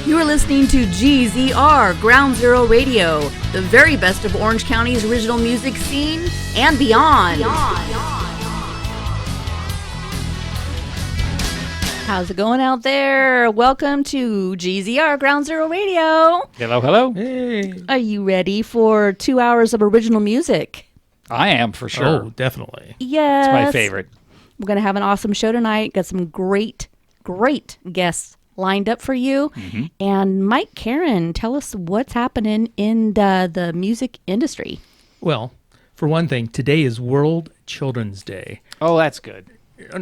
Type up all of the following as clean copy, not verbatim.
You are listening to GZR, Ground Zero Radio, the very best of Orange County's original music scene and beyond. How's it going out there? Welcome to GZR, Ground Zero Radio. Hello, hello. Hey. Are you ready for 2 hours of original music? I am, for sure. Oh, definitely. Yes. It's my favorite. We're going to have an awesome show tonight. Got some great guests lined up for you. Mm-hmm. And Mike Karen, tell us what's happening in the music industry. Well, for one thing, today is World Children's Day. Oh, that's good.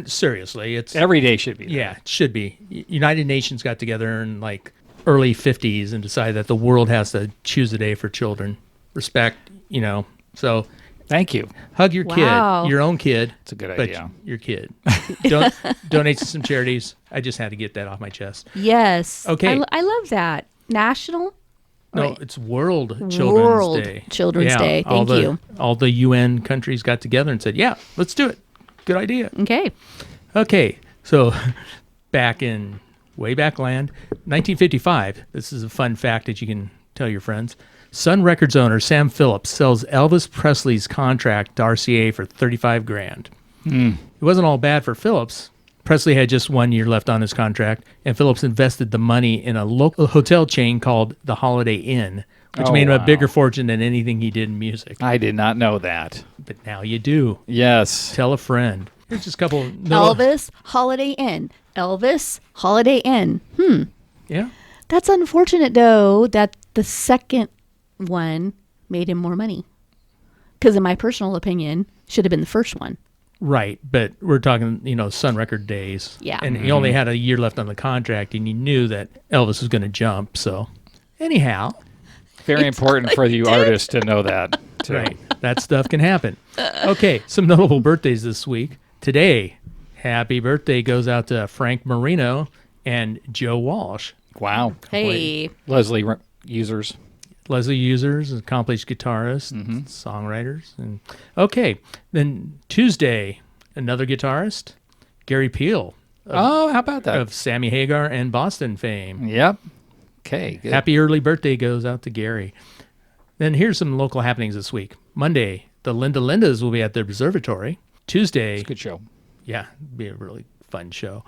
Seriously, it's every day should be. Yeah, it should be. United Nations got together in like early 50s and decided that the world has to choose a day for children. Respect, So thank you. Hug your kid, your own kid. It's a good idea. Your kid. Don't donate to some charities. I just had to get that off my chest. Yes. Okay. I love that. National? No, it's World Children's Day. Children's Day. Thank you. All the UN countries got together and said, yeah, let's do it. Good idea. Okay. So way back land, 1955. This is a fun fact that you can tell your friends. Sun Records owner Sam Phillips sells Elvis Presley's contract to RCA for $35,000. It wasn't all bad for Phillips. Presley had just 1 year left on his contract, and Phillips invested the money in a local hotel chain called the Holiday Inn, which made him a bigger fortune than anything he did in music. I did not know that. But now you do. Yes. Tell a friend. Here's just a couple. Elvis Holiday Inn. Elvis Holiday Inn. Yeah. That's unfortunate, though, that the second one made him more money. Because in my personal opinion, should have been the first one. Right, but we're talking, Sun Record days. Yeah. And he only had a year left on the contract, and he knew that Elvis was going to jump. So, anyhow. Very important for you artists to know that, too. Right. That stuff can happen. Okay, some notable birthdays this week. Today, happy birthday goes out to Frank Marino and Joe Walsh. Wow. Hey. Leslie Users, accomplished guitarists, songwriters. And okay, then Tuesday, another guitarist, Gary Peel. How about that? Of Sammy Hagar and Boston fame. Yep. Okay, good. Happy early birthday goes out to Gary. Then here's some local happenings this week. Monday, the Linda Lindas will be at the Observatory. Tuesday. It's a good show. Yeah, it'll be a really fun show.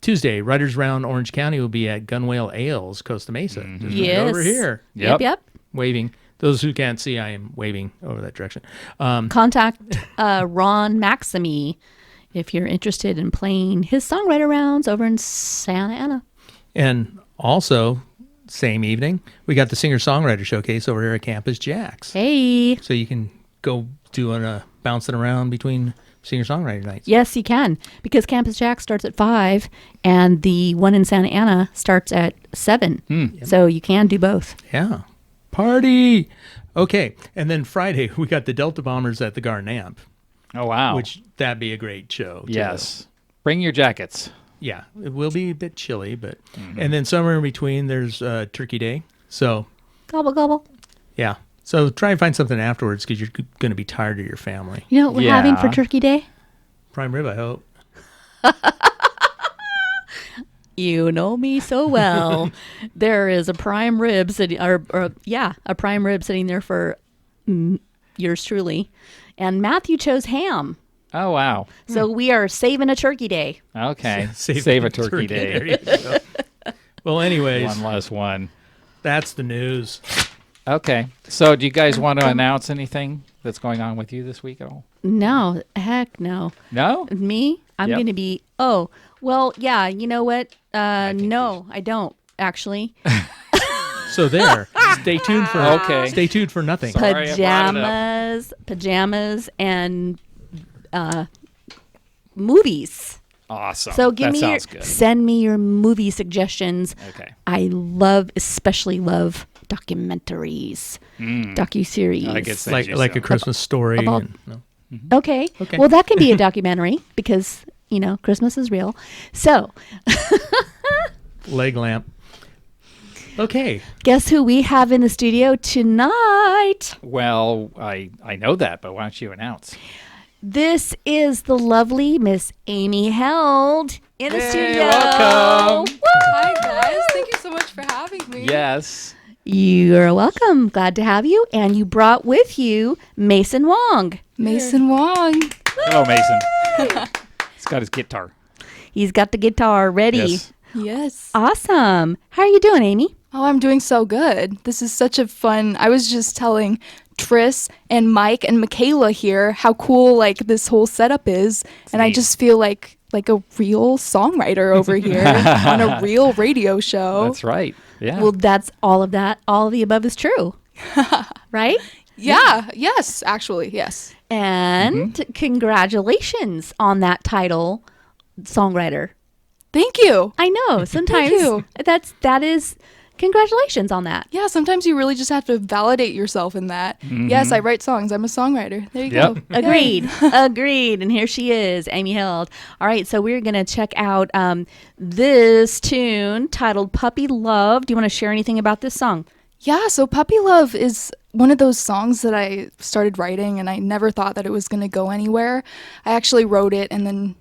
Tuesday, Writers Round Orange County will be at Gunwale Ales, Costa Mesa. Just right over here. Yep. Waving. Those who can't see, I am waving over that direction. Contact Ron Maximy if you're interested in playing his songwriter rounds over in Santa Ana. And also, same evening, we got the singer-songwriter showcase over here at Campus Jacks. Hey. So you can go doing bouncing around between singer-songwriter nights. Yes, you can, because Campus Jacks starts at 5, and the one in Santa Ana starts at 7. So you can do both. Yeah. Party! Okay, and then Friday, we got the Delta Bombers at the Garden Amp. Oh, wow. Which, that'd be a great show, too. Yes. Bring your jackets. Yeah, it will be a bit chilly, but... And then somewhere in between, there's Turkey Day. So... Gobble, gobble. Yeah. So try and find something afterwards because you're going to be tired of your family. You know what we're having for Turkey Day? Prime rib, I hope. You know me so well. There is a prime rib sitting, a prime rib sitting there for yours truly. And Matthew chose ham. Oh, wow. So we are saving a Turkey Day. Okay. Save a turkey day. There you go. Well, anyways. One less one. That's the news. Okay. So do you guys want to announce anything that's going on with you this week at all? No. Heck no. No? Me? I'm going to be, well, yeah, you know what? No, I don't, actually. So there. Stay tuned for nothing. Sorry, Pajamas, and movies. Awesome. So good. Send me your movie suggestions. Okay. I especially love documentaries, docuseries. I guess like a Christmas story. Okay. Well, that can be a documentary because, Christmas is real. So. Leg lamp. Okay. Guess who we have in the studio tonight? Well, I know that, but why don't you announce? This is the lovely Miss Amy Held in the studio. Welcome. Hi, guys. Thank you so much for having Yes. You're welcome. Glad to have you. And you brought with you Mason Wong. Mason Wong. Hello, Mason. He's got his guitar. He's got the guitar ready. Yes. Yes. Awesome. How are you doing, Amy? Oh, I'm doing so good. This is such a fun. I was just telling Tris and Mike and Michaela here how cool like this whole setup is, and I neat. just feel like a real songwriter over here on a real radio show. That's right. Yeah. Well, that's all of that. All of the above is true. Right? Yeah. Yes. Actually. Yes. And congratulations on that title, songwriter. Thank you. I know. Sometimes you. that is congratulations on that. Yeah. Sometimes you really just have to validate yourself in that. Yes, I write songs. I'm a songwriter. There you Yep. go. Agreed. Agreed. And here she is, Amy Held. All right, so we're going to check out this tune titled Puppy Love. Do you want to share anything about this song? Yeah, so Puppy Love is one of those songs that I started writing and I never thought that it was going to go anywhere. I actually wrote it and then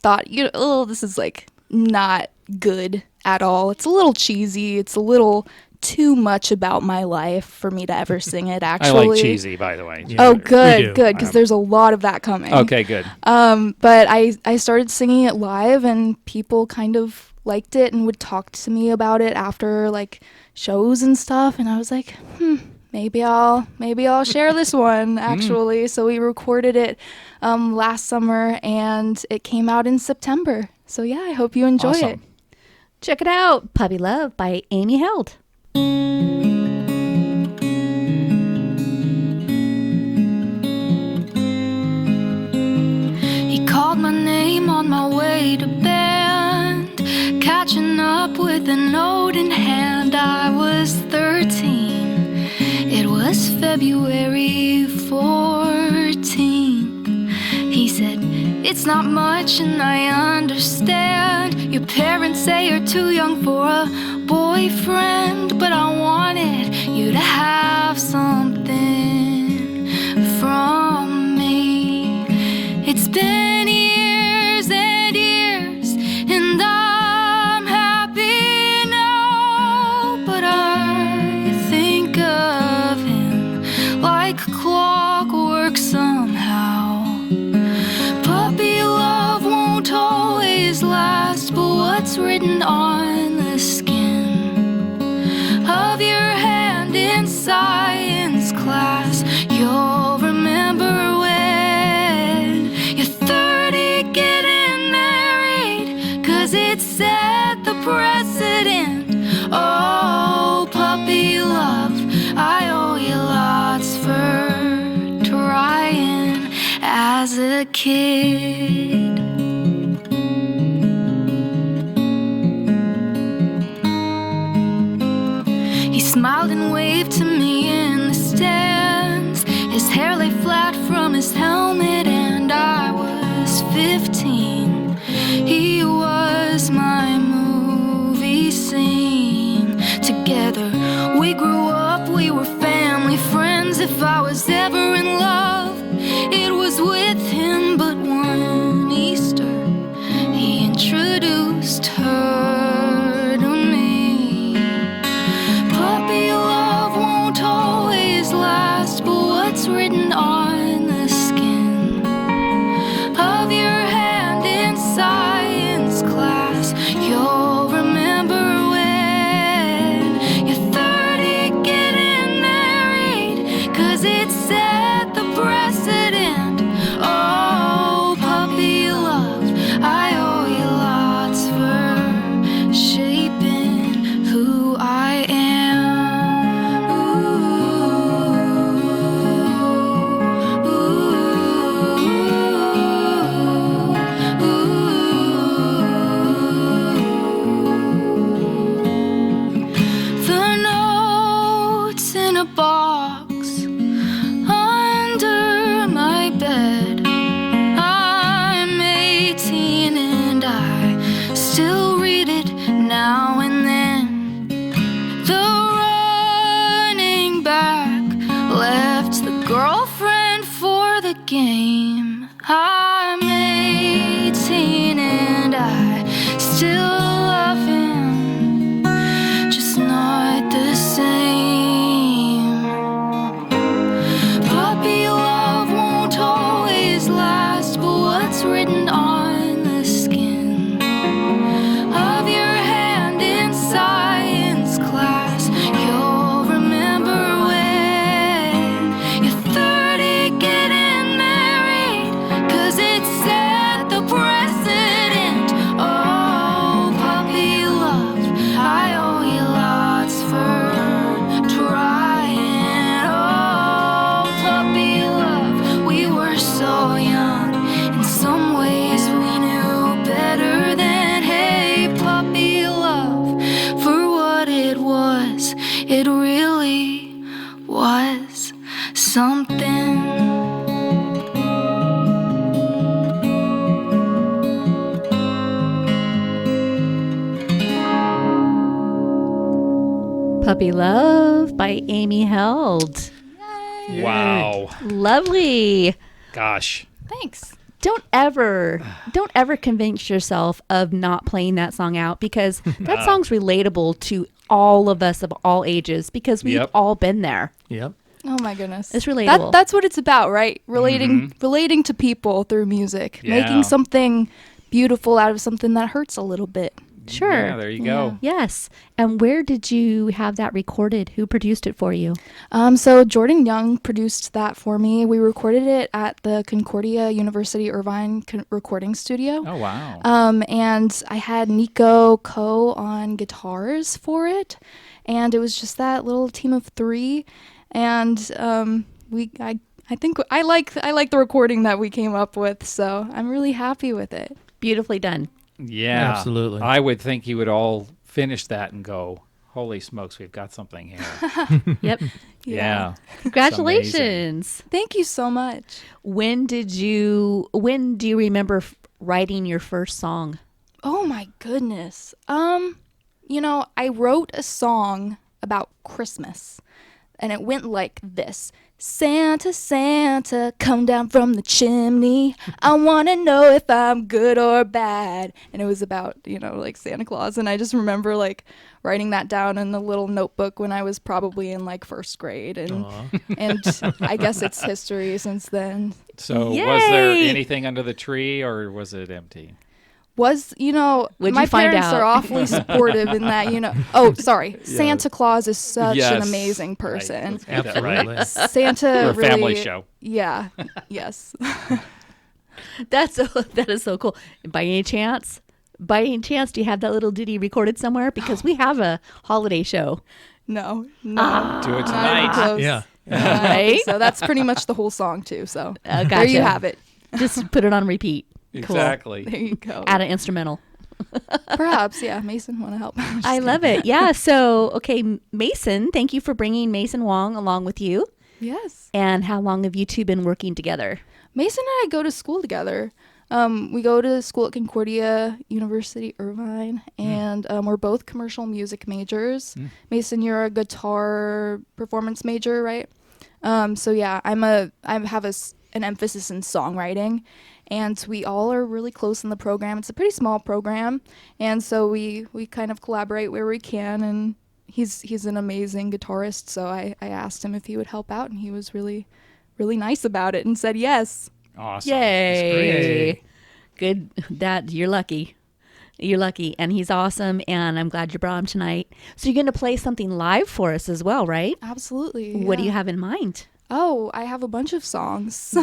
thought, oh, this is like not good at all. It's a little cheesy. It's a little too much about my life for me to ever sing it, I actually. like cheesy, by the way. Yeah. Oh, We good, do. good, because there's a lot of that coming. Okay, good. But I started singing it live and people kind of liked it and would talk to me about it after like shows and stuff, and I was like, maybe I'll share this one actually. So we recorded it last summer and it came out in September. So yeah, I hope you enjoy it. Awesome. Check it out. Puppy Love by Amy Held. He called my name on my way to bed, catching up with a note in hand. I was 13. It was February 14th. He said, it's not much and I understand. Your parents say you're too young for a boyfriend, but I wanted you to have something from me. It's been years and years, and I'm happy now, but I think of him like clockwork somehow. Puppy love won't always last, but what's written on the skin of your hand in science class, you'll remember when you're 30 getting married, 'cause it set the precedent. Oh, puppy love, I owe you lots for trying as a kid. He smiled and waved to me in the stands. His hair lay flat from his helmet and I was 15. He was my movie scene. Together we grew up, we were family friends. If I was ever in love, it was with him. But one Easter, he introduced her to me. Puppy love won't always last, but what's written on the skin of your hand in science class, you'll remember when you're 30 getting married, 'cause it says It really was something. Puppy Love by Amy Held. Wow. Lovely. Gosh. Thanks. Don't ever convince yourself of not playing that song out, because that song's relatable to all of us of all ages, because we've all been there. Yep. Oh my goodness. It's relatable. That's what it's about, right? Relating to people through music. Yeah. Making something beautiful out of something that hurts a little bit. Sure. Yeah, there you go. Yes. And where did you have that recorded? Who produced it for you? So Jordan Young produced that for me. We recorded it at the Concordia University Irvine recording studio. Oh, wow. And I had Nico Ko on guitars for it, and it was just that little team of three. And I think I like the recording that we came up with, so I'm really happy with it. Beautifully done. Yeah. Absolutely. I would think you would all finish that and go, holy smokes, we've got something here. Yep. Yeah. Congratulations. Thank you so much. When do you remember writing your first song? Oh my goodness. I wrote a song about Christmas, and it went like this. Santa, Santa, come down from the chimney. I want to know if I'm good or bad. And it was about, like Santa Claus. And I just remember like writing that down in a little notebook when I was probably in like first grade. And I guess it's history since then. So Yay! was there anything under the tree, or was it empty? Was, What'd my you find parents out? are awfully supportive in that, Oh, sorry. Santa Claus is such an Yes. amazing person. Right. Let's get that right. Absolutely. Santa We're a really, family show. Yeah. Yes. That is so cool. By any chance, do you have that little ditty recorded somewhere? Because we have a holiday show. No. Do it Not even tonight. close. Yeah. Right? So that's pretty much the whole song too. So Gotcha. there you have it. Just put it on repeat. Cool. Exactly. There you go. Add an instrumental. Perhaps, yeah. Mason, want to help? I love it. Yeah. So, okay, Mason, thank you for bringing Mason Wong along with you. Yes. And how long have you two been working together? Mason and I go to school together. We go to school at Concordia University, Irvine, and we're both commercial music majors. Mason, you're a guitar performance major, right? So yeah, I have an emphasis in songwriting, and we all are really close in the program. It's a pretty small program, and so we kind of collaborate where we can. And he's an amazing guitarist, so I asked him if he would help out, and he was really, really nice about it and said yes. Awesome. Yay. Good. You're lucky. You're lucky. And he's awesome. And I'm glad you brought him tonight. So you're going to play something live for us as well, right? Absolutely. What do yeah. you have in mind? Oh, I have a bunch of songs.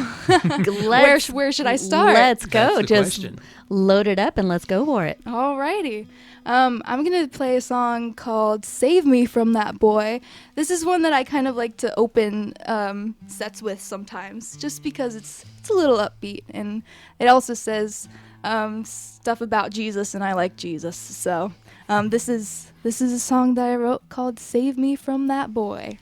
Let's- where should I start? Let's go. That's the Just question. load it up and let's go for it. Alrighty. I'm going to play a song called Save Me From That Boy. This is one that I kind of like to open sets with sometimes, just because it's a little upbeat, and it also says stuff about Jesus, and I like Jesus. So this is a song that I wrote called Save Me From That Boy.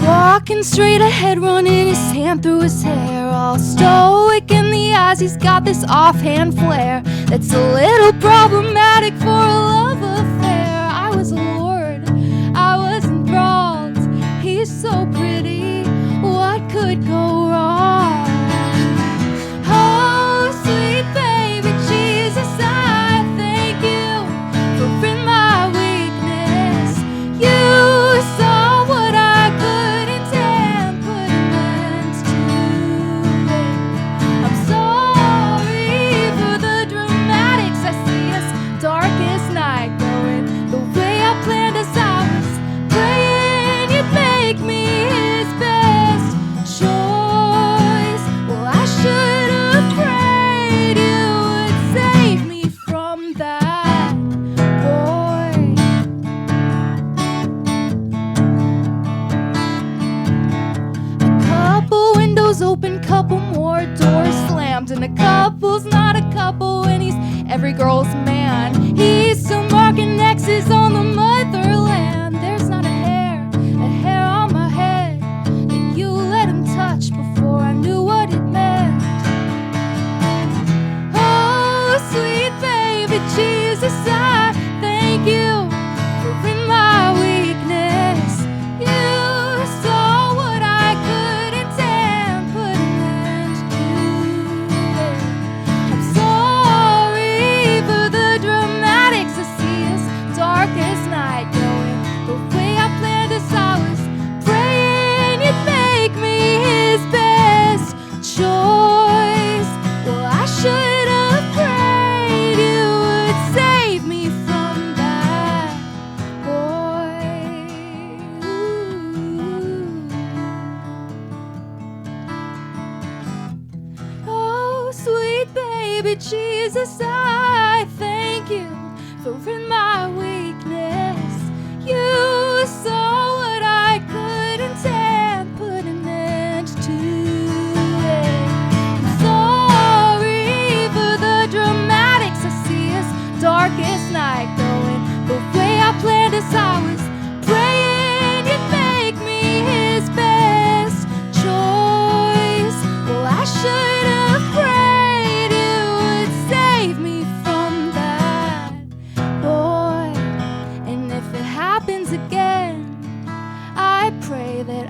Walking straight ahead, running his hand through his hair, all stoic in the eyes, he's got this offhand flair that's a little problematic for a love affair. I was allured, I was enthralled, he's so pretty, what could go wrong? Oh, sweet baby Jesus, I thank you for in my weakness. You saw what I couldn't and put an end to it. I'm sorry for the dramatics. I see us darkest night going the way I planned as I was praying you'd make me open, couple more doors slammed, and a couple's not a couple when he's every girl's man. He's still marking X's on the motherland. There's not a hair on my head that you let him touch before I knew what it meant. Oh, sweet baby Jesus, I thank you for in my weakness. You saw what I couldn't and put an end to it. I'm sorry for the dramatics. I see us dark as night going the way I planned as I was praying you'd make me his best choice. Well, I should have prayed you would save me from that boy. Oh, sweet baby Jesus, I thank you for in my weakness. You saw what I couldn't and put an end to it. I'm sorry for the dramatics. I see us dark as night going the way I planned as I was praying you'd make me his best choice. Well, I should have prayed you would save me from that boy. And if it happens again,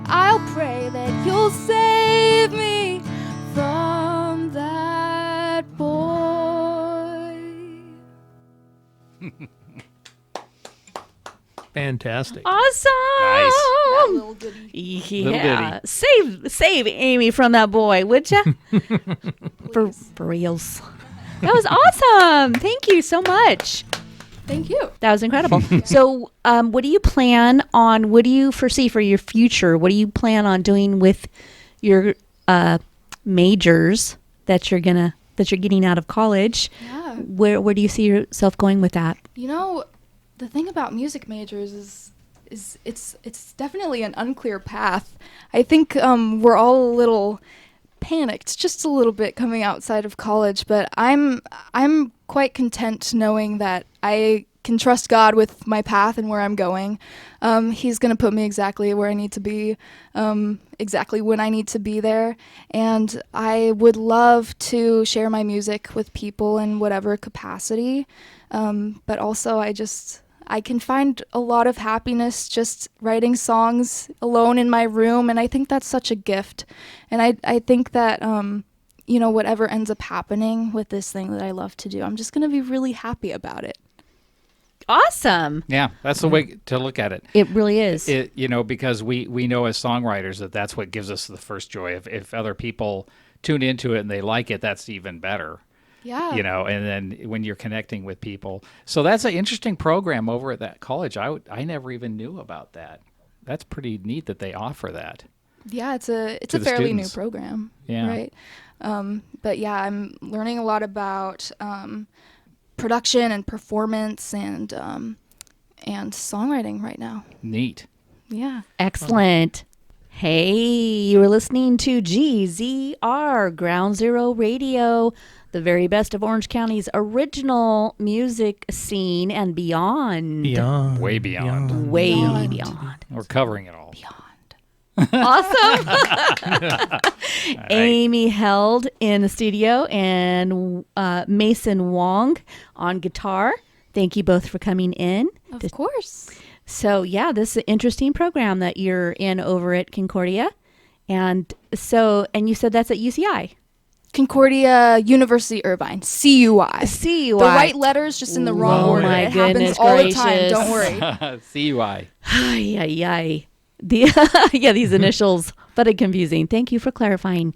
I'll pray that you'll save me from that boy. Fantastic. Awesome. That little goodie. Yeah. Save Amy from that boy, would ya? for reals. That was awesome. Thank you so much. Thank you. That was incredible. So, what do you plan on? What do you foresee for your future? What do you plan on doing with your majors that you're getting out of college? Yeah. Where do you see yourself going with that? You know, the thing about music majors is it's definitely an unclear path. I think we're all a little panicked, just a little bit coming outside of college, but I'm quite content knowing that I can trust God with my path and where I'm going. He's going to put me exactly where I need to be, exactly when I need to be there. And I would love to share my music with people in whatever capacity. But also I can find a lot of happiness just writing songs alone in my room. And I think that's such a gift. And I think that, whatever ends up happening with this thing that I love to do, I'm just going to be really happy about it. Awesome. Yeah, that's the way to look at it. It really is. Because we know as songwriters that's what gives us the first joy. If other people tune into it and they like it, that's even better. Yeah. And then when you're connecting with people. So that's an interesting program over at that college. I never even knew about that. That's pretty neat that they offer that. Yeah, it's a To the fairly students. new program. Yeah. Right. But yeah, I'm learning a lot about production and performance and songwriting right now. Neat. Yeah. Excellent. Hey, you were listening to GZR, Ground Zero Radio, the very best of Orange County's original music scene and beyond. Beyond. Way beyond. Way Beyond. beyond. We're covering it all. Awesome. Right. Amy Held in the studio and Mason Wong on guitar. Thank you both for coming in. Of course. So, yeah, this is an interesting program that you're in over at Concordia. And you said that's at UCI. Concordia University Irvine, CUI. CUI. The right letters just in the wrong Oh order. my It happens goodness all the time. gracious. Don't worry. CUI. Ay, ay, ay. These initials, but it's confusing. Thank you for clarifying.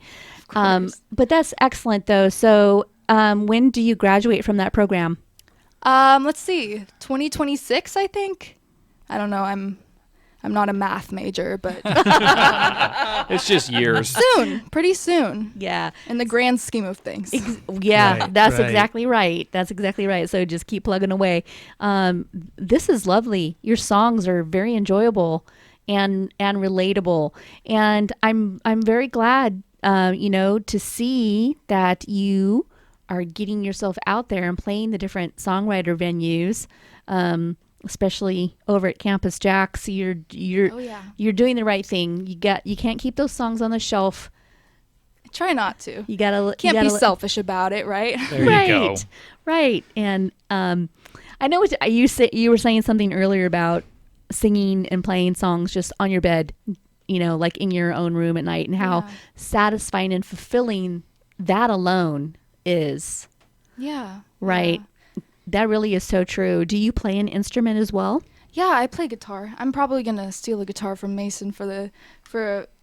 But that's excellent, though. So when do you graduate from that program? Let's see. 2026, I think. I don't know. I'm not a math major, but It's just years. soon, pretty soon, Yeah. in the grand scheme of things. Yeah, Right, that's right. exactly right. That's exactly right. So just keep plugging away. This is lovely. Your songs are very enjoyable and relatable. And I'm very glad to see that you are getting yourself out there and playing the different songwriter venues, especially over at Campus Jacks. You're doing the right thing. You can't keep those songs on the shelf. I try not to. You gotta Can't be selfish about it, right? There you go. Right. And I know you were saying something earlier about singing and playing songs just on your bed, like in your own room at night, and how satisfying and fulfilling that alone is. Yeah. Right. Yeah. That really is so true. Do you play an instrument as well? Yeah, I play guitar. I'm probably gonna steal a guitar from Mason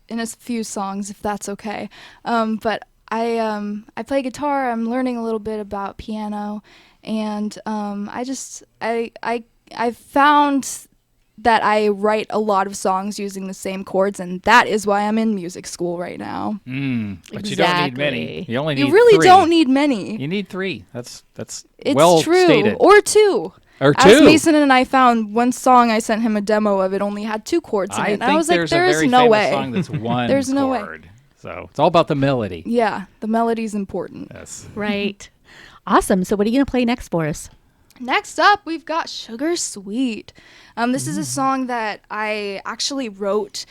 in a few songs, if that's okay. But I play guitar. I'm learning a little bit about piano, and I found that I write a lot of songs using the same chords, and that is why I'm in music school right now. But you don't need many. You only need You really 3. don't need many. You need 3. That's It's well true. stated. Or 2. Or 2. As Mason and I found, one song I sent him a demo of, it only had 2 chords in it. And I was like, there's no way. Song that's one There's no way. chord. So it's all about the melody. Yeah, the melody's important. Yes. Right. Awesome. So what are you going to play next for us? Next up, we've got Sugar Sweet. This is a song that I actually wrote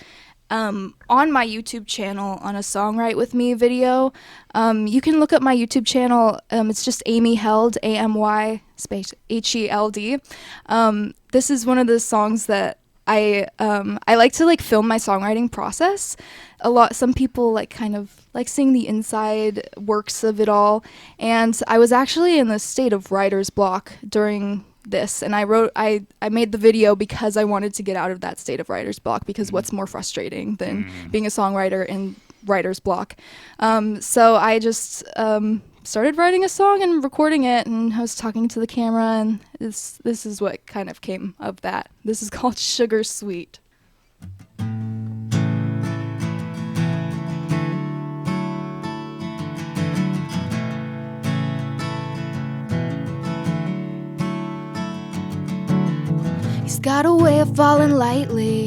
on my YouTube channel on a Songwrite With Me video. You can look up my YouTube channel. It's just Amy Held, AMY space HELD. This is one of the songs that I like to film my songwriting process. Some people kind of seeing the inside works of it all, and I was actually in the state of writer's block during this, and I made the video because I wanted to get out of that state of writer's block, because what's more frustrating than being a songwriter in writer's block? So I just started writing a song and recording it, and I was talking to the camera, and this is what kind of came of that. This is called Sugar Sweet. He's got a way of falling lightly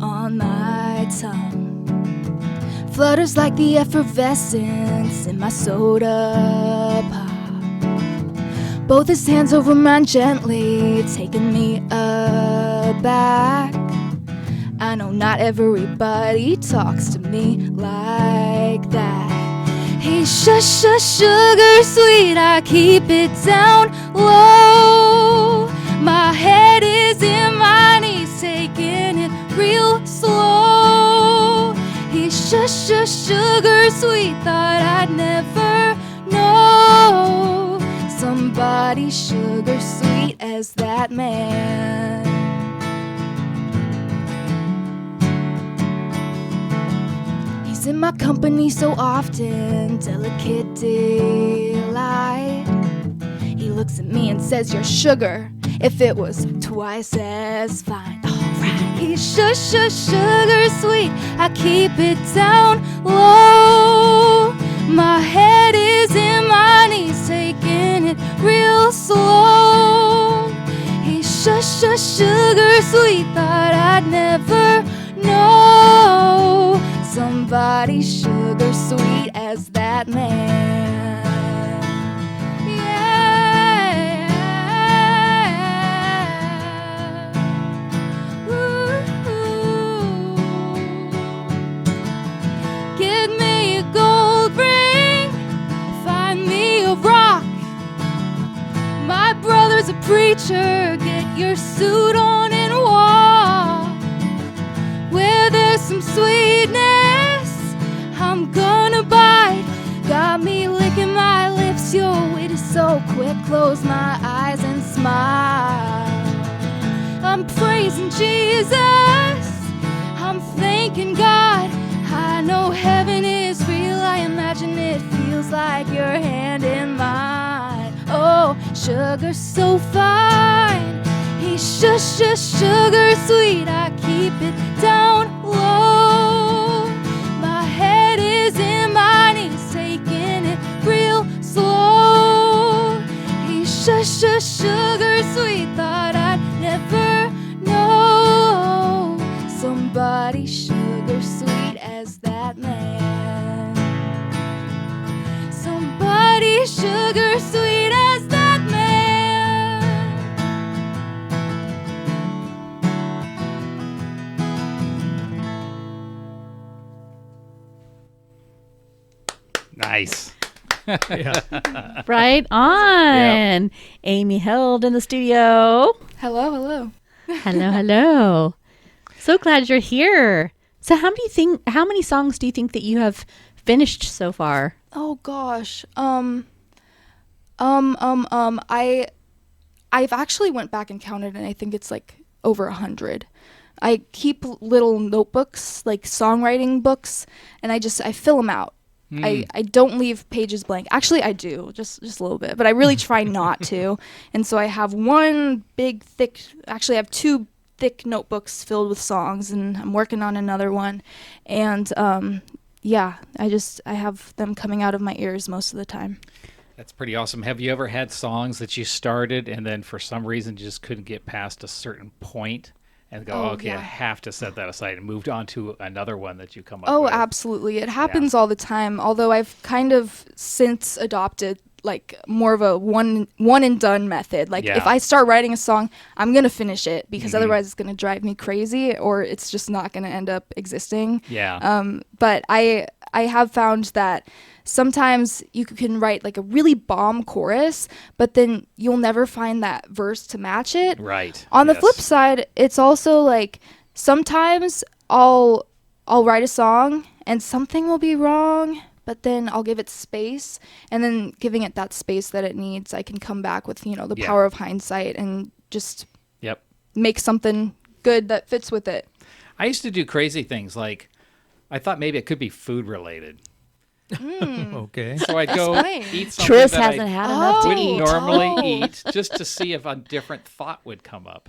on my tongue. Flutters like the effervescence in my soda pop. Both his hands over mine gently, taking me aback. I know not everybody talks to me like that. He's sugar sweet, I keep it down low. My head is in my knees, taking it real slow. He's sugar sweet, thought I'd never know somebody sugar sweet as that man. He's in my company so often, delicate delight. He looks at me and says, "You're sugar. If it was twice as fine." Alright. He's sugar sweet, I keep it down low. My head is in my knees, taking it real slow. He's sugar sweet, thought I'd never know somebody sugar sweet as that man. A preacher, get your suit on and walk. Where there's some sweetness, I'm gonna bite. Got me licking my lips, your wit is so quick. Close my eyes and smile. I'm praising Jesus, I'm thanking God. I know heaven is real, I imagine it feels like your hand in mine. Oh, sugar so fine, he's sugar sweet, I keep it down low. My head is in my knees, taking it real slow. He's sugar sweet, thought I'd never know somebody sugar sweet as that man. Nice. Yeah. Right on. Amy Held in the studio. Hello, hello. Hello, hello. So glad you're here. So how many songs do you think that you have finished so far? Oh gosh. I've actually went back and counted, and I think it's like over 100. I keep little notebooks, like songwriting books, and I fill them out. I don't leave pages blank. Actually, I do, just a little bit, but I really try not to. And so I have I have two thick notebooks filled with songs, and I'm working on another one. And I have them coming out of my ears most of the time. That's pretty awesome. Have you ever had songs that you started and then for some reason just couldn't get past a certain point and go, I have to set that aside, and moved on to another one that you come up with? Oh, absolutely. It happens all the time, although I've kind of since adopted like more of a one and done method. Like if I start writing a song, I'm going to finish it, because otherwise it's going to drive me crazy, or it's just not going to end up existing. Yeah. But I have found that sometimes you can write like a really bomb chorus, but then you'll never find that verse to match it. Right. On the flip side, it's also like sometimes I'll write a song and something will be wrong, but then I'll give it space, and then giving it that space that it needs, I can come back with, the power of hindsight and just make something good that fits with it. I used to do crazy things, like I thought maybe it could be food related. Okay. So I'd go Explain. eat something Tris that hasn't had enough to wouldn't eat. normally eat, just to see if a different thought would come up.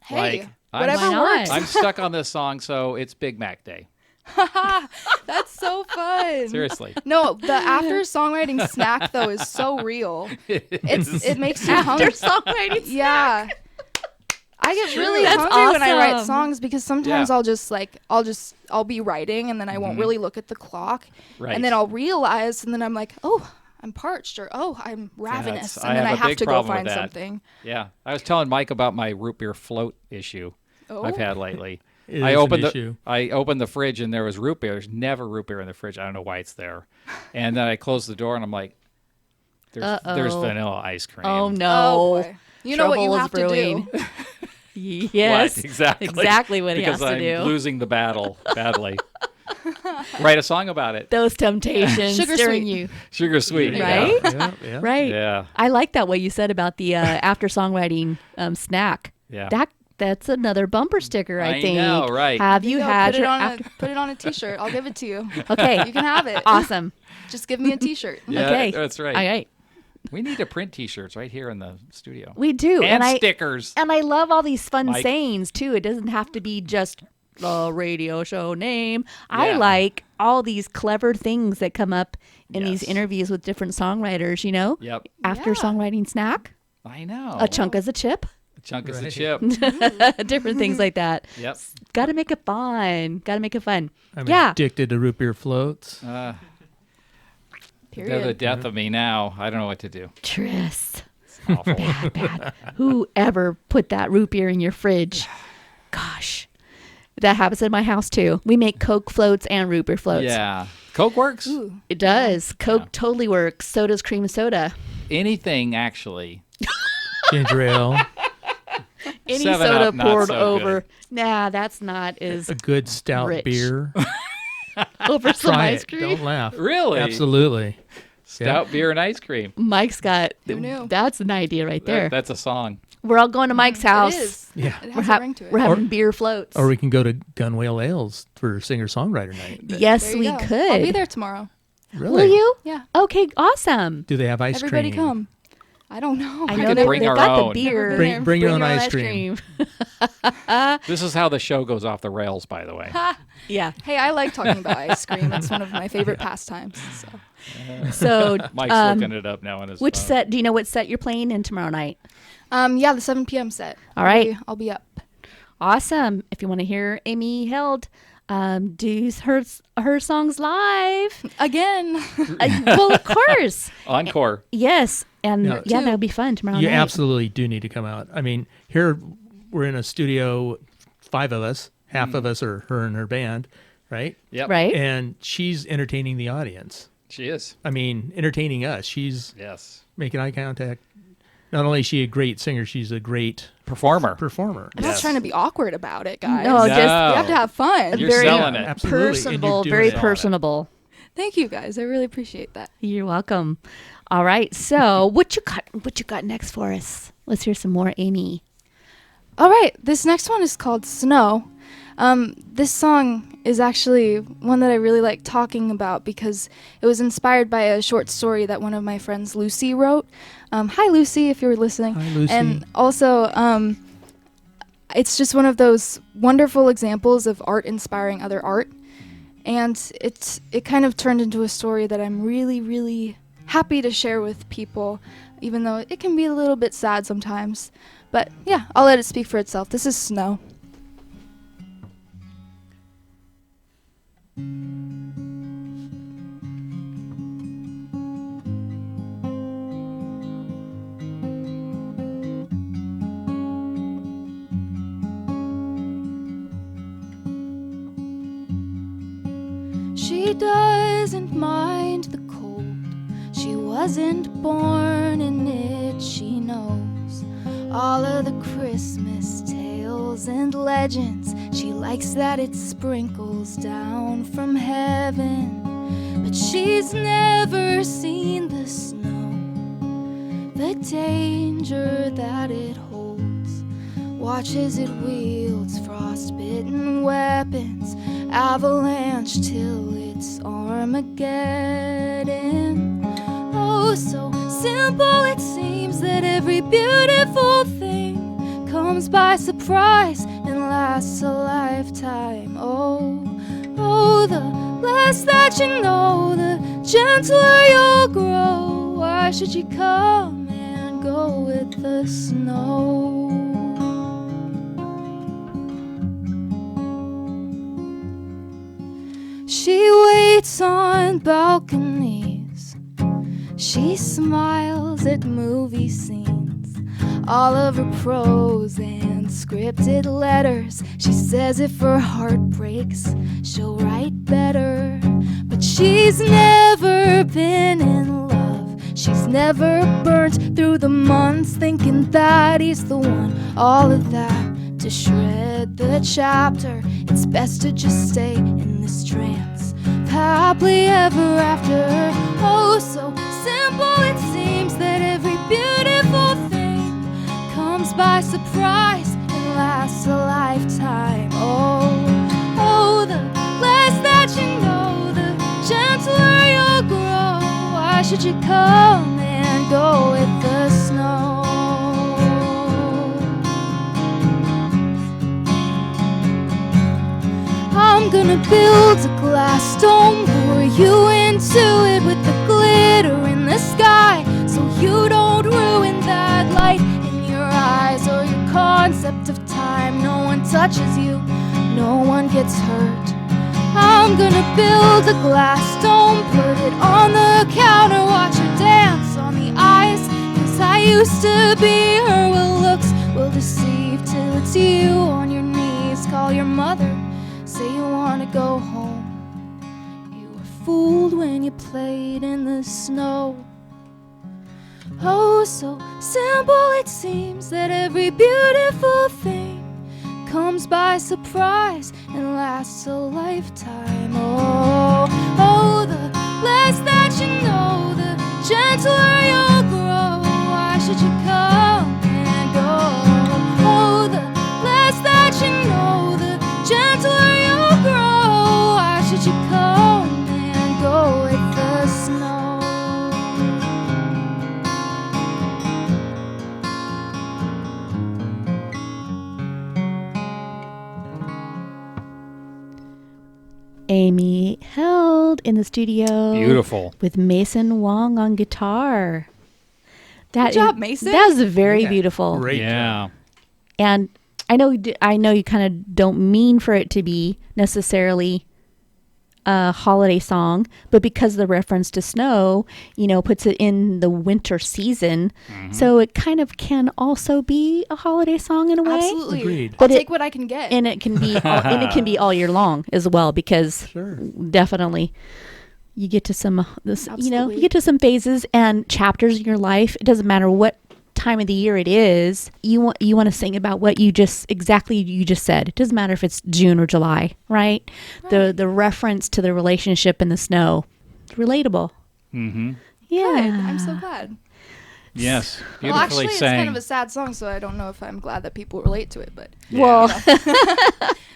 Hey, Like, whatever Why not? works. I'm stuck on this song, so it's Big Mac Day. That's so fun. Seriously. No, the after songwriting snack though is so real. It makes you After hungry. songwriting. Yeah. I get really That's hungry when I write awesome. songs, because sometimes Yeah. I'll be writing, and then I won't really look at the clock. Right. And then I'll realize, and then I'm like, oh, I'm parched, or oh, I'm ravenous. I And then I have a have big to go problem with find that. something. Yeah. I was telling Mike about my root beer float issue I've had lately. It I is opened an issue. I opened the fridge and there was root beer. There's never root beer in the fridge. I don't know why it's there. And then I closed the door and I'm like, there's vanilla ice cream. Oh no. Oh, boy. You know what Trouble you is have brewing. to do. Yes. What? Exactly. Exactly what he has because to do. I'm losing the battle badly. Write a song about it. Those temptations Sugar stirring sweet. you. Sugar sweet. Right? Yeah. Right. Yeah. I like that what you said about the after songwriting snack. Yeah. That's another bumper sticker, I I think. know, right. Have you Yo, had put it your on after? put it on a t-shirt. I'll give it to you. Okay. You can have it. Awesome. Just give me a t-shirt. Yeah, Okay. that's right. All right. We need to print T-shirts right here in the studio. We do. and I stickers. And I love all these fun Mike. sayings too. It doesn't have to be just the radio show name. I Yeah. like all these clever things that come up in these Yes. interviews with different songwriters, Yep. After Yeah. songwriting snack, I know. a chunk as a chip, A chunk is a Right. chip. different things like that. Yep. Got to make it fun. I'm Yeah. addicted to root beer floats. They're the Period. death of me now. I don't know what to do. Tris. It's awful. Bad. Whoever put that root beer in your fridge? Gosh. That happens in my house too. We make Coke floats and root beer floats. Yeah. Coke works? Ooh. It does. Coke Yeah. totally works. So does cream soda. Anything, actually. Ginger ale, Any 7 soda Up, not poured so over. Nah, that's not as a good stout Rich. beer. over some Try ice it. cream. Don't laugh. Really? Absolutely. Stout beer and ice cream. Mike's got. Who knew? That's an idea right there. That's a song. We're all going to Mike's house. It is. Yeah. It We're, has a ring to it. we're having beer floats. Or we can go to Gun Whale Ales for singer-songwriter night. yes, There you we go. could. I'll be there tomorrow. Really? Will you? Yeah. Okay, awesome. Do they have ice Everybody cream? come. I don't know. I We know could they've bring our got own. the beer. Never been Bring your own ice cream. This is how the show goes off the rails, by the way. Yeah. Hey, I like talking about ice cream. It's one of my favorite pastimes. So. So, Mike's looking it up now on his which phone. set? Do you know what set you're playing in tomorrow night? Yeah, the 7 p.m. set. All right. I'll be up. Awesome. If you want to hear Amy Held do her songs live, Again. well, of course. Encore. Yes. And No. yeah, that'll be fun tomorrow You night. absolutely do need to come out. I mean, here we're in a studio, 5 of us. Half of us are her and her band, right? Yep. Right? And she's entertaining the audience. She is. I mean, entertaining us. She's Yes. making eye contact. Not only is she a great singer, she's a great Performer. I'm not trying to be awkward about it, guys. No, We just have to have fun. You're very selling it. Absolutely. And personable, you're doing very it. personable. Thank you, guys. I really appreciate that. You're welcome. All right, so what you got next for us? Let's hear some more, Amy. All right, this next one is called Snow. This song is actually one that I really like talking about because it was inspired by a short story that one of my friends, Lucy, wrote. Hi, Lucy, if you're listening. Hi, Lucy. And also, it's just one of those wonderful examples of art inspiring other art. And it kind of turned into a story that I'm really, really happy to share with people, even though it can be a little bit sad sometimes. But yeah, I'll let it speak for itself. This is Snow. She doesn't mind the cold. She wasn't born in it, she knows. All of the Christmas tales and legends, she likes that it sprinkles down from heaven. But she's never seen the snow, the danger that it holds. Watch as it wields frostbitten weapons, avalanche till it's Armageddon. Oh, so simple it seems that every beautiful thing comes by surprise and lasts a lifetime. Oh, the less that you know, the gentler you'll grow. Why should you come and go with the snow? She waits on balconies. She smiles at movie scenes. All of her prose and scripted letters. She says if her heart breaks, she'll write better. But she's never been in love. She's never burnt through the months thinking that he's the one. All of that to shred the chapter. It's best to just stay in this trance, happily ever after. Oh, so simple it seems that every beautiful thing comes by surprise and lasts a lifetime. Oh, the less that you know, the gentler you'll grow. Why should you come and go with the snow? I'm gonna build a glass dome, lure you into it with the glitter in the sky, so you don't ruin that light in your eyes or your concept of time. No one touches you, no one gets hurt. I'm gonna build a glass dome, put it on the counter, watch her dance on the ice. 'Cause I used to be her, well, looks will deceive till it's you on your knees. Call your mother, say you wanna go home. You were fooled when you played in the snow. Oh, so simple it seems that every beautiful thing comes by surprise and lasts a lifetime. Oh, the less that you know, the gentler you'll grow. Why should you come and go? Oh, the less that you know, the gentler you'll grow. Why should you come and go with the snow? Amy Held in the studio. Beautiful. With Mason Wong on guitar. Good job, Mason. That was very Yeah, beautiful. Great. Yeah. And I know you kind of don't mean for it to be necessarily a holiday song, but because the reference to snow, puts it in the winter season, so it kind of can also be a holiday song in a way. Absolutely. Agreed. I'll But take what I can get. And it can be all year long as well, because Sure. definitely you get to some this, you Absolutely. get to some phases and chapters in your life. It doesn't matter what time of the year it is. You want to sing about what you just said. It doesn't matter if it's June or July, right? The reference to the relationship in the snow. It's relatable. Mm-hmm. Yeah. Good. I'm so glad. Yes. Beautifully Well, actually, it's sang. kind of a sad song, so I don't know if I'm glad that people relate to it, but Well,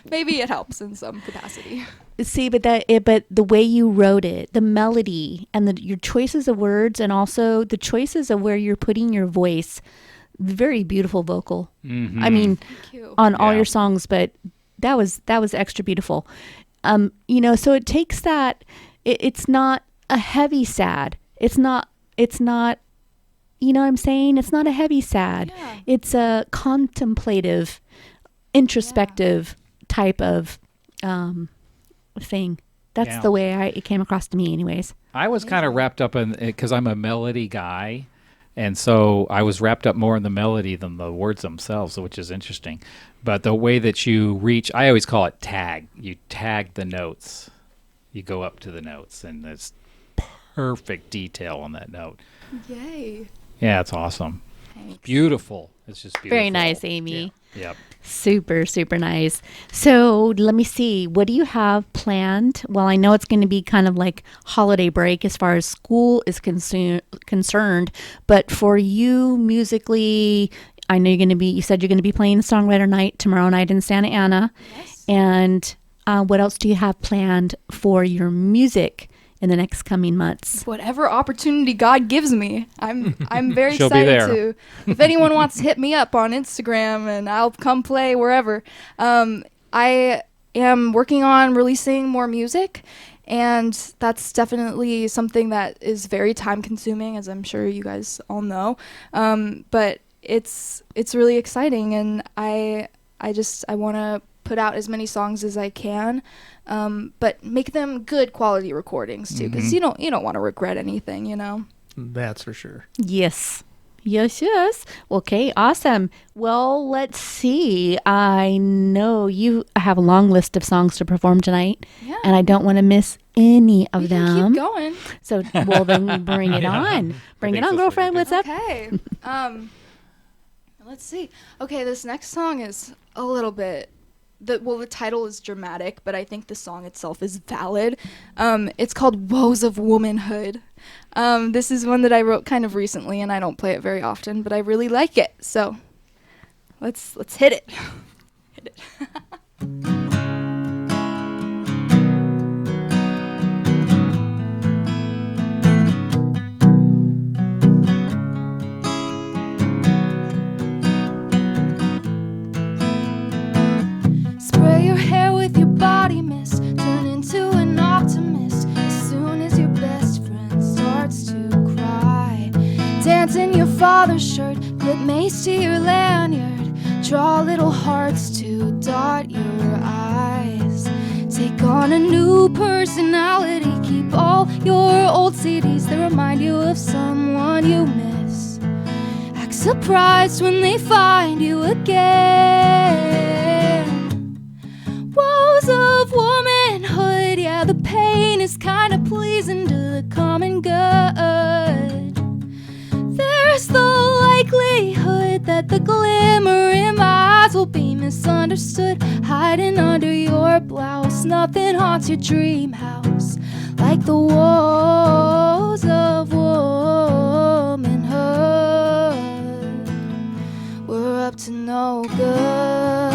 maybe it helps in some capacity. see, but the way you wrote it, the melody, and your choices of words, and also the choices of where you're putting your voice, very beautiful vocal. Mm-hmm. I mean, Thank you. on all Yeah. your songs, but that was extra beautiful. So it takes that. It's not a heavy sad. It's not. You know what I'm saying? It's not a heavy sad. Yeah. It's a contemplative, introspective type of thing. That's Yeah. the way it came across to me, anyways. I was kind of wrapped up in it because I'm a melody guy. And so I was wrapped up more in the melody than the words themselves, which is interesting. But the way that you reach, I always call it tag. You tag the notes. You go up to the notes, and it's perfect detail on that note. Yay. Yeah, it's awesome. Thanks. Beautiful. It's just beautiful. Very nice, Amy. Yeah. Yep. Super, super nice. So let me see. What do you have planned? Well, I know it's going to be kind of like holiday break as far as school is concerned. But for you musically, I know you said you're going to be playing the Songwriter Night tomorrow night in Santa Ana. Yes. And what else do you have planned for your music in the next coming months? Whatever opportunity God gives me, I'm very She'll be excited there. to. If anyone wants to hit me up on Instagram, and I'll come play wherever. I am working on releasing more music, and that's definitely something that is very time consuming, as I'm sure you guys all know. But it's really exciting, and I want to put out as many songs as I can, but make them good quality recordings too, because you don't want to regret anything, you know. That's for sure. Yes. Okay, awesome. Well, let's see. I know you have a long list of songs to perform tonight, Yeah. and I don't want to miss any of We can them. keep going. So, well, then bring it on. Bring it think on, that's what girlfriend. we What's up? Okay. Let's see. Okay, this next song is a little bit. The title is dramatic, but I think the song itself is valid. It's called "Woes of Womanhood." This is one that I wrote kind of recently, and I don't play it very often, but I really like it. So, let's hit it. Hit it. Spray your hair with your body mist, turn into an optimist as soon as your best friend starts to cry. Dance in your father's shirt, clip mace to your lanyard, draw little hearts to dot your eyes. Take on a new personality, keep all your old CDs that remind you of someone you miss. Act surprised when they find you again. Woes of womanhood, yeah, the pain is kinda pleasing to the common good. There's the likelihood that the glimmer in my eyes will be misunderstood. Hiding under your blouse, nothing haunts your dream house like the woes of womanhood. We're up to no good.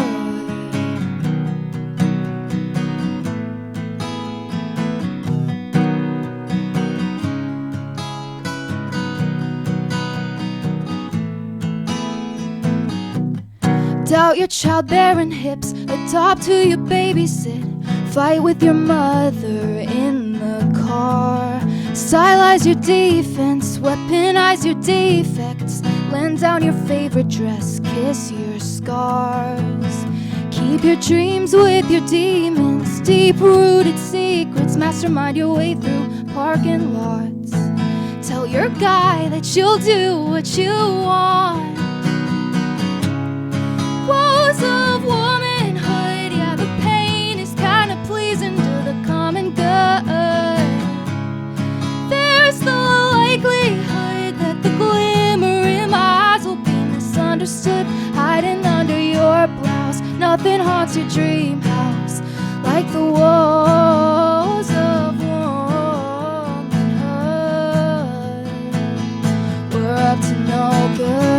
Doubt your childbearing hips, adopt who you babysit, fight with your mother in the car. Stylize your defense, weaponize your defects, lend down your favorite dress, kiss your scars. Keep your dreams with your demons, deep-rooted secrets, mastermind your way through parking lots. Tell your guy that you'll do what you want. Woes of womanhood, yeah, the pain is kinda pleasing to the common good. haunts your dream house, like the woes of womanhood. We're up to no good.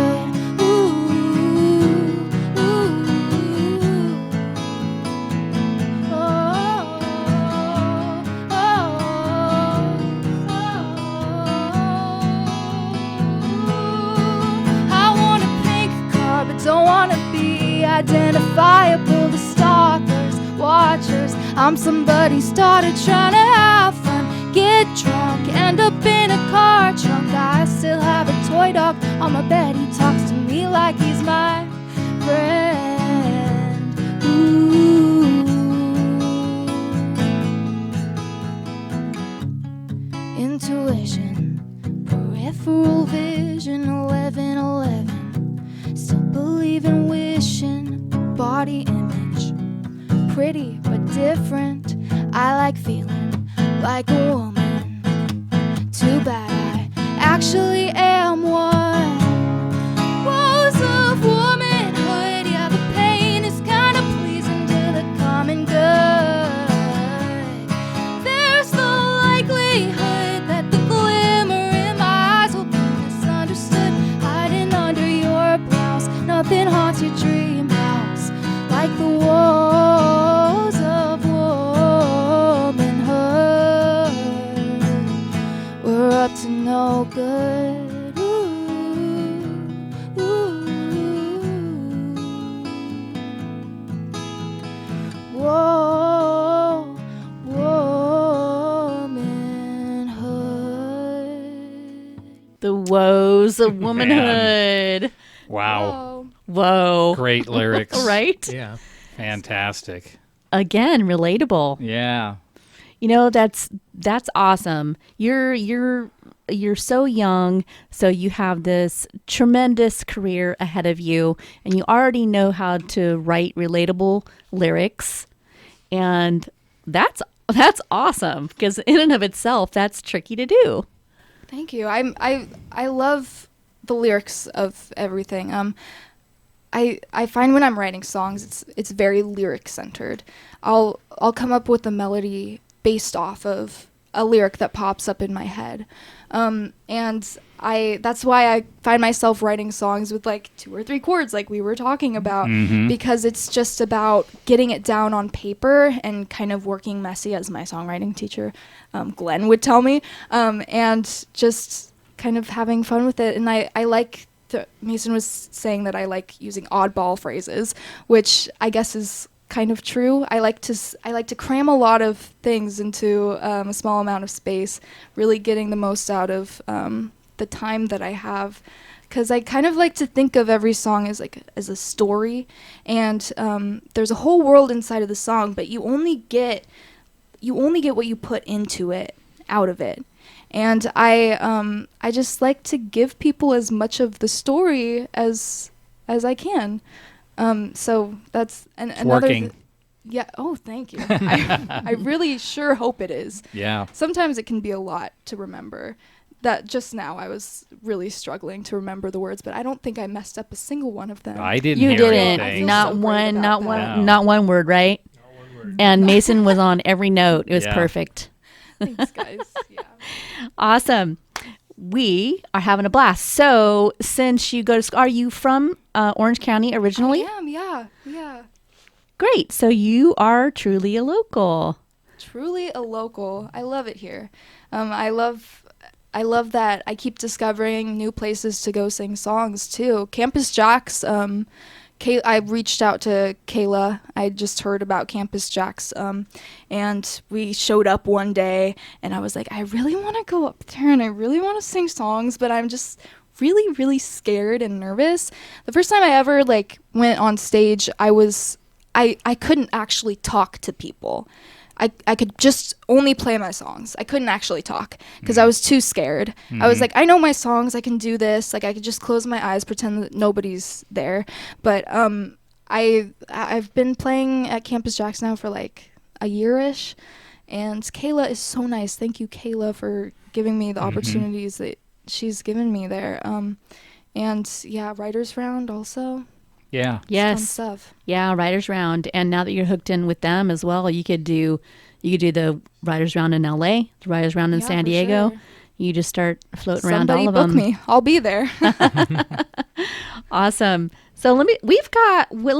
Don't wanna be identifiable to stalkers, watchers. I'm somebody's daughter trying to have fun, get drunk, end up in a car trunk. I still have a toy dog on my bed. He talks to me like he's my friend. Ooh. Intuition, peripheral vision, 11:11. Still believe in wishing, body image, pretty but different. I like feeling like a woman. Too bad I actually am one. Woes of womanhood, yeah, the pain is kinda pleasing to the common good. There's the likelihood that the glimmer in my eyes will be misunderstood, hiding under your blouse. Nothing haunts your dream house like the woes of womanhood. We're up to no good. Ooh, ooh. Whoa, womanhood. The woes of womanhood. Wow. Whoa. Great lyrics. Right? Yeah. Fantastic. Again, relatable. Yeah. You know, that's awesome. You're so young, so you have this tremendous career ahead of you, and you already know how to write relatable lyrics, and that's awesome, because in and of itself, that's tricky to do. Thank you. I love the lyrics of everything. I find when I'm writing songs, it's very lyric centered. I'll come up with a melody based off of a lyric that pops up in my head, and that's why I find myself writing songs with like 2 or 3 chords, like we were talking about, because it's just about getting it down on paper and kind of working messy, as my songwriting teacher, Glenn, would tell me, and just kind of having fun with it. And I like. Mason was saying that I like using oddball phrases, which I guess is kind of true. I like to cram a lot of things into a small amount of space, really getting the most out of the time that I have, because I kind of like to think of every song as a story, and there's a whole world inside of the song, but you only get what you put into it, out of it. And I just like to give people as much of the story as I can. So that's another. Working. Yeah. Oh, thank you. I really sure hope it is. Yeah. Sometimes it can be a lot to remember. That just now I was really struggling to remember the words, but I don't think I messed up a single one of them. I didn't You hear didn't. anything. Not so great one. about Not that. one. No. Not one word. Right. And Mason was on every note. It was Yeah. perfect. Thanks, guys. Yeah. Awesome. We are having a blast. So, since you go to school, are you from Orange County originally? I am. Yeah. Great. So you are truly a local. Truly a local. I love it here. I love that I keep discovering new places to go sing songs too. Campus Jacks. I reached out to Kayla. I just heard about Campus Jacks, and we showed up one day, and I was like, I really want to go up there, and I really want to sing songs, but I'm just really, really scared and nervous. The first time I ever went on stage, I couldn't actually talk to people. I could just only play my songs. I couldn't actually talk because I was too scared. I was like, I know my songs. I can do this. I could just close my eyes, pretend that nobody's there. But I've been playing at Campus Jacks now for a year-ish, and Kayla is so nice. Thank you, Kayla, for giving me the opportunities that she's given me there. And yeah, Writers Round also. Yeah. Fun Yes. stuff. Yeah, Writers Round. And now that you're hooked in with them as well, you could do the Writers Round in LA, the Writers Round in Yeah, San for Diego. sure. You just start floating around Somebody all of book them. me. I'll be there. Awesome. So let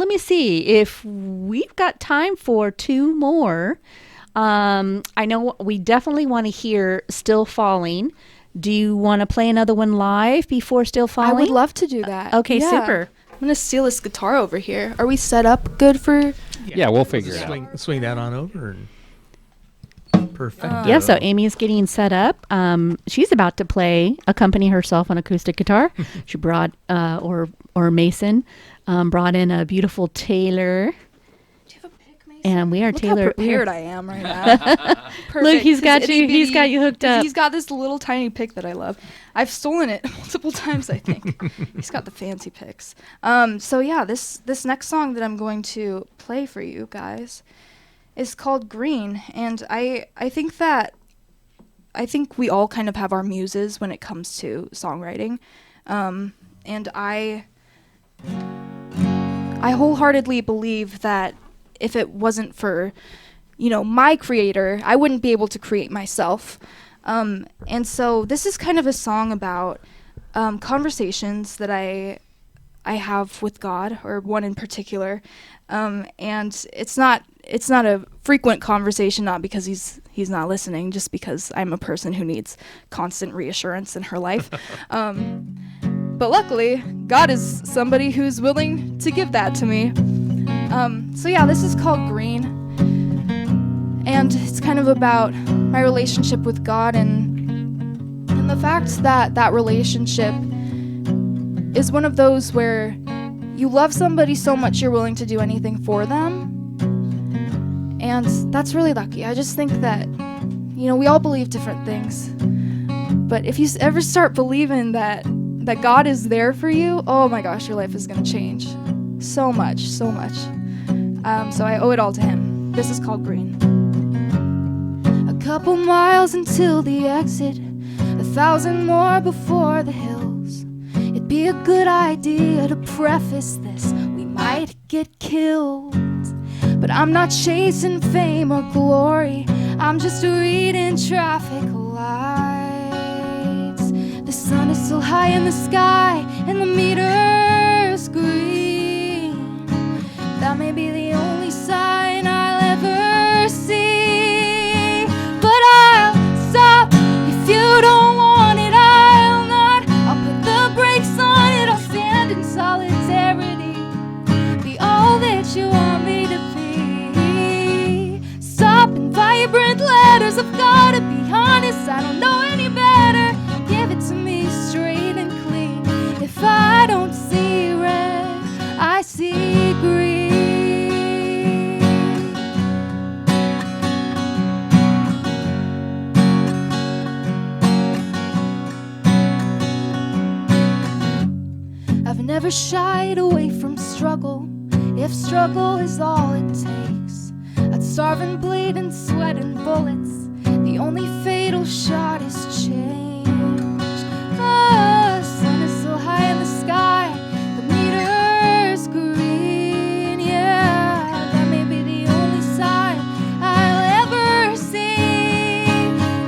me see if we've got time for 2 more. I know we definitely want to hear Still Falling. Do you want to play another one live before Still Falling? I would love to do that. Okay, Yeah. super. I'm going to steal this guitar over here. Are we set up good for... Yeah, we'll figure it out. Swing that on over. Perfect. Yeah, so Amy's getting set up. She's about to accompany herself on acoustic guitar. She brought, or Mason, brought in a beautiful Taylor. Do you have a pick, Mason? And we are Look Taylor. how prepared I am right now. Perfect. Look, he's got His you. itty He's got bitty- you hooked up. He's got this little tiny pick that I love. I've stolen it multiple times, I think. He's got the fancy picks. So yeah, this next song that I'm going to play for you guys is called Green, and I think we all kind of have our muses when it comes to songwriting, and I wholeheartedly believe that if it wasn't for, my creator, I wouldn't be able to create myself. And so this is kind of a song about conversations that I have with God, or one in particular, and it's not a frequent conversation, not because he's not listening, just because I'm a person who needs constant reassurance in her life. But luckily, God is somebody who's willing to give that to me. So yeah, this is called Green, and it's kind of about my relationship with God and the fact that relationship is one of those where you love somebody so much you're willing to do anything for them. And that's really lucky. I just think that, we all believe different things. But if you ever start believing that God is there for you, oh my gosh, your life is going to change. So much, so much. So I owe it all to him. This is called Green. A couple miles until the exit, 1,000 more before the hills. It'd be a good idea to preface this. We might get killed. But I'm not chasing fame or glory. I'm just reading traffic lights. The sun is still high in the sky and the meter's green. That may be the only sign I'll ever see. But I'll stop if you don't want it. I'll not. I'll put the brakes on it. I'll stand in solidarity. Be all that you want me to be. Vibrant letters, I've gotta be honest, I don't know any better. Give it to me straight and clean. If I don't see red, I see green. I've never shied away from struggle, if struggle is all it takes. I'd starve and bleed and sweat and bullets. The only fatal shot is change. The sun is so high in the sky, the meter's green. Yeah, that may be the only sign I'll ever see.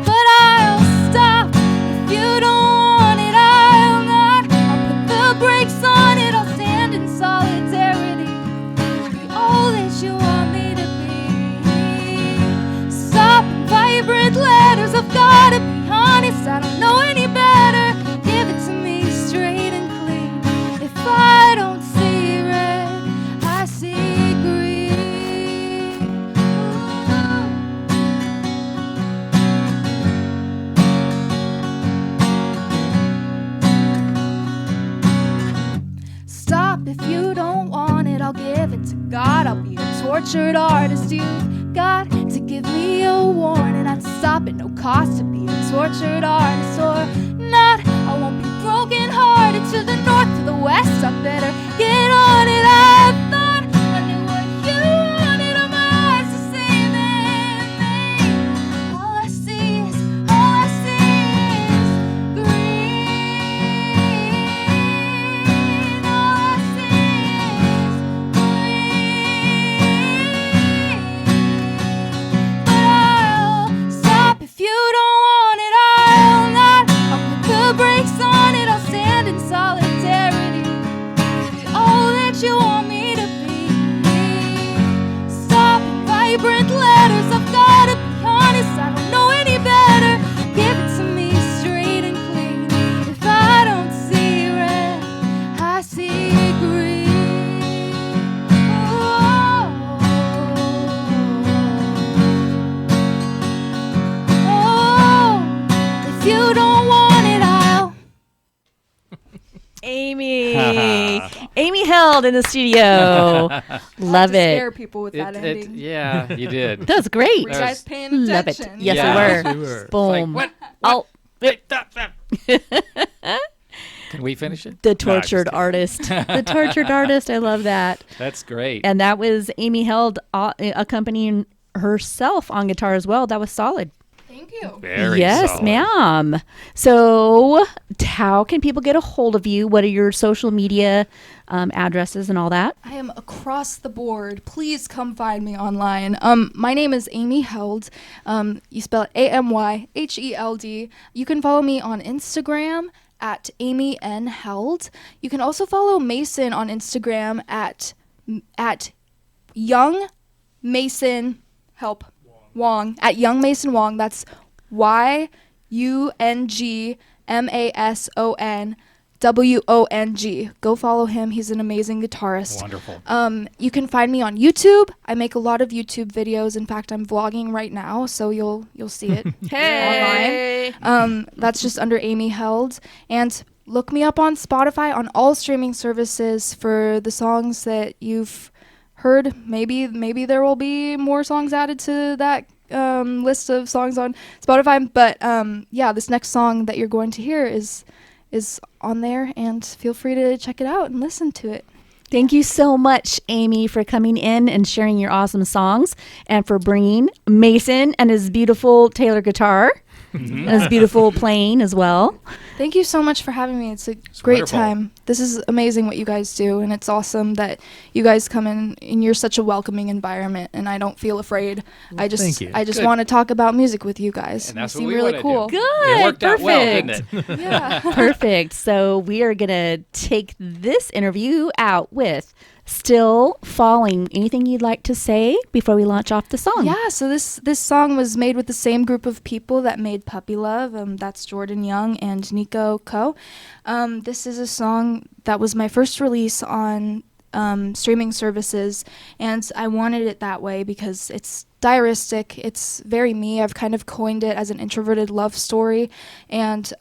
But I'll stop if you don't want it. I'll not. I'll put the brakes on it. I'll stand in solidarity. Be all that you want me to be. Vibrant letters, I've gotta be honest, I don't know any better. Give it to me straight and clean. If I don't see red, I see green. Stop if you don't want it, I'll give it to God. I'll be a tortured artist. You've got to give me a warning. I'd stop at no cost to be a tortured artist or not. I won't be broken hearted. To the north, to the west, I better get on it. I thought I knew what you wanted. Are my eyes the same as me? All I see is green. All I see is you don't want it, I'll not. I'll put the brakes on it, I'll stand in solidarity. Be all that you want me to be. Stop and vibrant letters, I've gotta be honest, I don't know any better. Give it to me straight and clean. If I don't see red, I see green. If you don't want it, I'll. Amy. Amy Held in the studio. Love To it. scare people with that ending. Yeah, you did. That was great. Were you guys paying Love it. attention? Yes, Yeah. we were. We were. Boom. Like, Oh, Can we finish it? the No, just tortured kidding. artist. The tortured artist. I love that. That's great. And that was Amy Held accompanying herself on guitar as well. That was solid. Thank you. Very Yes, solid. ma'am. So, how can people get a hold of you? What are your social media addresses and all that? I am across the board. Please come find me online. My name is Amy Held. You spell it AMYHELD. You can follow me on Instagram at Amy N Held. You can also follow Mason on Instagram at Young Mason Wong at Young Mason Wong. That's YUNGMASONWONG. Go follow him. He's an amazing guitarist. Wonderful. You can find me on YouTube. I make a lot of YouTube videos. In fact, I'm vlogging right now, so you'll see it online. That's just under Amy Held. And look me up on Spotify on all streaming services for the songs that you've heard. Maybe there will be more songs added to that list of songs on Spotify. But yeah, this next song that you're going to hear is on there, and feel free to check it out and listen to it. Thank you so much, Amy, for coming in and sharing your awesome songs, and for bringing Mason and his beautiful Taylor guitar and his beautiful playing as well. Thank you so much for having me. It's a great wonderful. time. This is amazing what you guys do, and it's awesome that you guys come in and you're such a welcoming environment, and I don't feel afraid. I thank just you. Good. want to talk about music with you guys. And that's you what seem we really wanna cool. do. Good. It worked out well, Perfect. didn't it? Yeah. Perfect. So we are going to take this interview out with Still Falling. Anything you'd like to say before we launch off the song? Yeah, so this song was made with the same group of people that made Puppy Love. That's Jordan Young and Nico Ko. This is a song that was my first release on streaming services, and I wanted it that way because it's diaristic. It's very me. I've kind of coined it as an introverted love story, and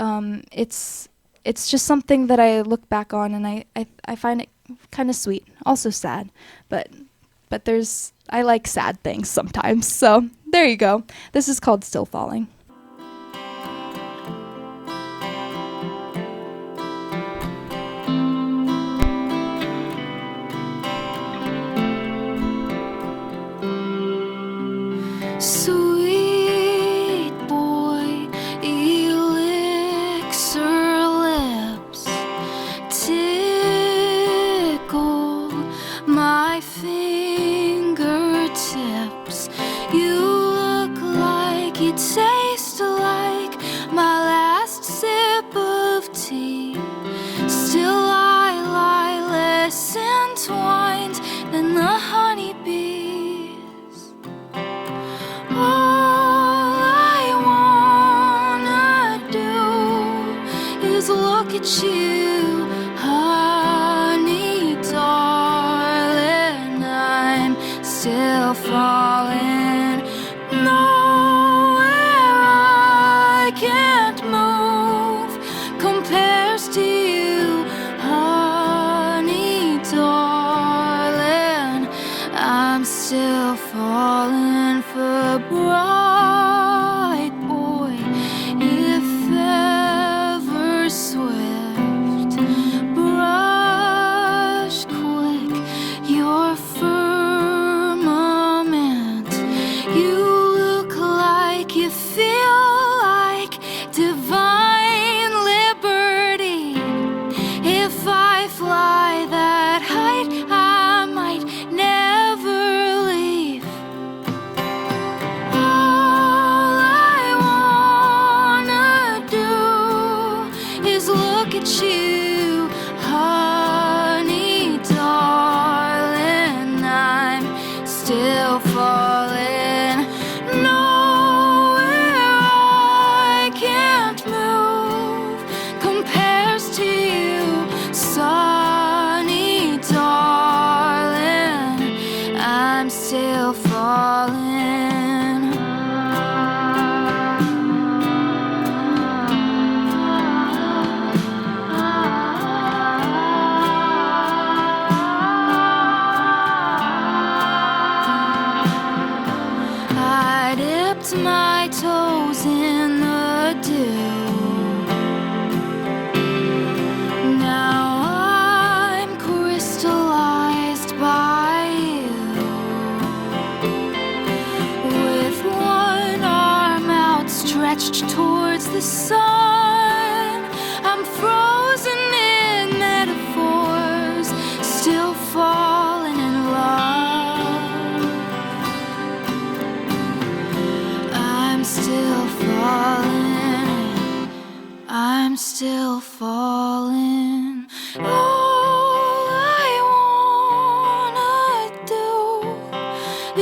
it's just something that I look back on, and I find it kind of sweet, also sad, but I like sad things sometimes. So there you go. This is called Still Falling. Sweet boy, elixir lips tickle my fingertips. You look like you taste like my last sip of tea. Still I lie less entwined than the honeybees. All I wanna do is look at you, honey darling. I'm still falling. Nowhere I can't move compares to you, honey darling. I'm still falling for bright boy, if ever swear pushed towards the sun. I'm frozen in metaphors, still falling in love. I'm still falling, I'm still falling. All I wanna do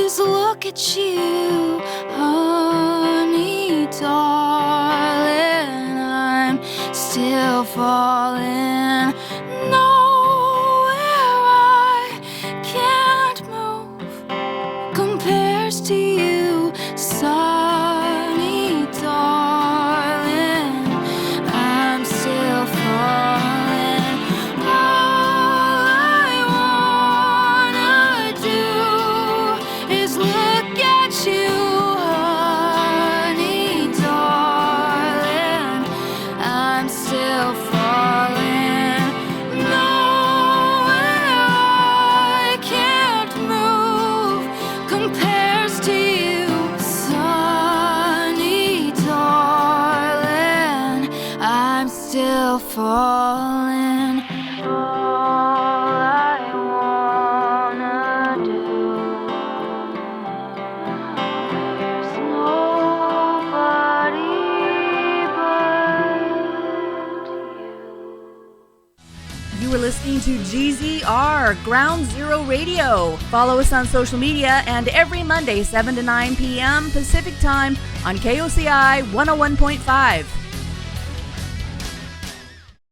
is look at you, honey, darling. I'm still falling. Nowhere I can't move compares to you, sunny, darling. I'm still falling. All I wanna do is look at you, honey, darling. I'm still falling. Nowhere I can't move compares to you, sunny, darling. I'm still falling. All I wanna do, there's nobody but you. You were listening to GZR, Ground Zero Radio. Follow us on social media and every Monday, 7 to 9 p.m. Pacific Time on KOCI 101.5.